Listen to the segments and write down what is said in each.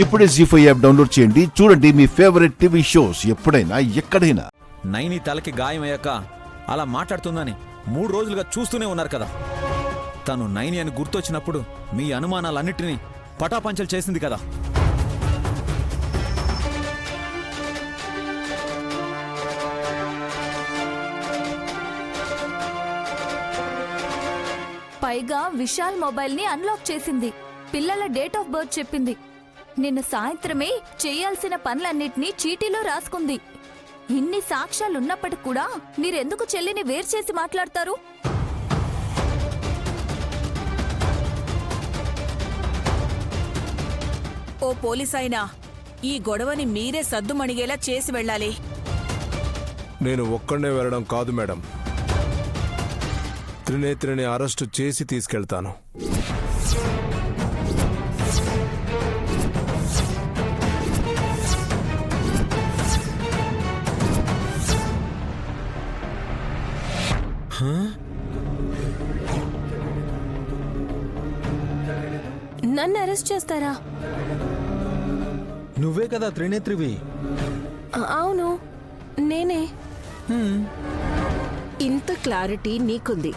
ఇప్పుడే జీ5 app download చేయండి. చూడండి మీ ఫేవరెట్ టీవీ షోస్ ఎప్పుడైనా ఎక్కడైనా. నైని తలకి గాయమయ్యాక అలా మాట్లాడుతుందని 3 రోజులుగా చూస్తూనే ఉన్నారు కదా. తను నైని అని గుర్తొచ్చినప్పుడు మీ అనుమానాలన్నిటినీ పటాపంచలు చేసింది కదా. పైగా విశాల్ మొబైల్ ని అన్లాక్ చేసింది. పిల్లల డేట్ ఆఫ్ బర్త్ చెప్పింది. నిన్న సాయంత్రమే చేయాల్సిన పనులన్నిటినీ చీటీలో రాసుకుంది. ఇన్ని సాక్ష్యాలున్నప్పటికి కూడా మీరెందుకు చెల్లిని వేరు చేసి మాట్లాడతారు? ఓ పోలీసైనా ఈ గొడవని మీరే సద్దుమణిగేలా చేసి వెళ్ళాలి. నేను ఒక్కడే వెళ్ళడం కాదు మేడం, త్రినేత్రిని అరెస్టు చేసి తీసుకెళ్తాను. నన్ను అరెస్ట్ చేస్తారా? నువ్వే కదా త్రినేత్రివి. అవును, నేనే. ఇంత క్లారిటీ నీకుంది.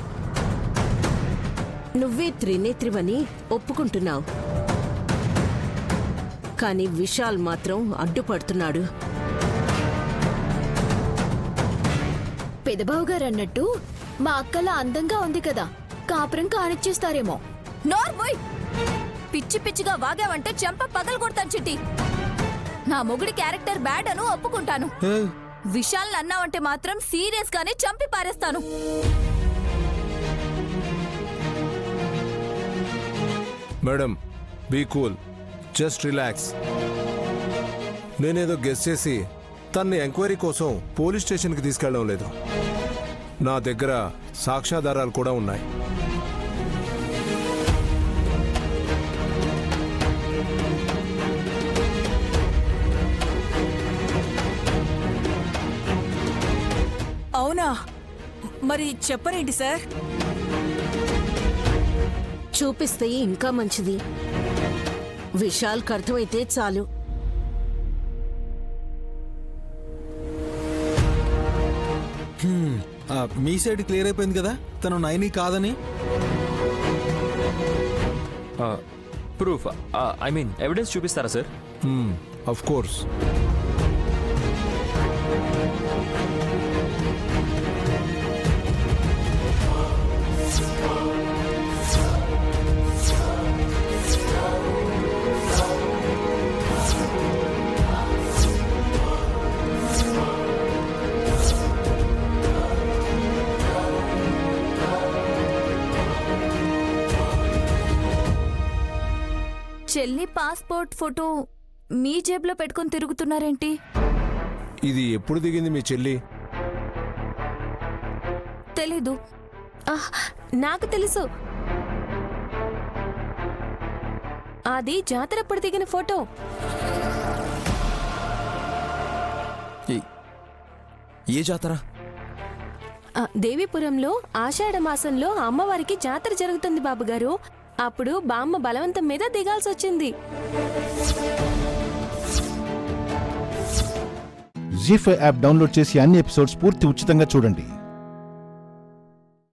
నువ్వే త్రినేత్రివని ఒప్పుకుంటున్నావు, కానీ విశాల్ మాత్రం అడ్డుపడుతున్నాడు. పెదబావు గారు అన్నట్టు మా అక్కలా అందంగా ఉంది కదా, కాపురం కానిచ్చేస్తారేమో. నోర్మోయ్! పిచ్చి పిచ్చిగా వాగావంటే చెంప పగలు కొడతాను చిట్టి. నా మొగుడి క్యారెక్టర్ బ్యాడ్ అను ఒప్పుకుంటాను. విశాల్ అన్నావంటే మాత్రం సీరియస్ గానే చంపి పారేస్తాను. Madam, be cool, just relax. నేనేదో గెస్ చేసి తన్ని ఎంక్వైరీ కోసం పోలీస్ స్టేషన్కి తీసుకెళ్ళడం లేదు. నా దగ్గర సాక్ష్యాధారాలు కూడా ఉన్నాయి. అవునా? మరి చెప్పరేంటి సార్? చూపిస్తే ఇంకా మంచిది. విశాల్కి అర్థమైతే చాలు. మీ సైడ్ క్లియర్ అయిపోయింది కదా తను నైని కాదని. ప్రూఫ్ ఐ మీన్ ఎవిడెన్స్ చూపిస్తారా సార్? Of course. చెల్లి పాస్పోర్ట్ ఫోటో మీ జేబులో పెట్టుకొని తిరుగుతున్నారేంటి? ఇది ఎప్పుడు దిగింది మీ చెల్లి? తెలీదు. నాకు తెలుసు, అది జాతరప్పుడు దిగిన ఫోటో. ఏ జాతర? దేవీపురంలో ఆషాఢ మాసంలో అమ్మవారికి జాతర జరుగుతుంది బాబుగారు. అప్పుడు బామ్మ బలవంతం మీద దిగాల్సి వచ్చింది. జీ5 యాప్ డౌన్లోడ్ చేసి అన్ని ఎపిసోడ్స్ పూర్తి ఉచితంగా చూడండి.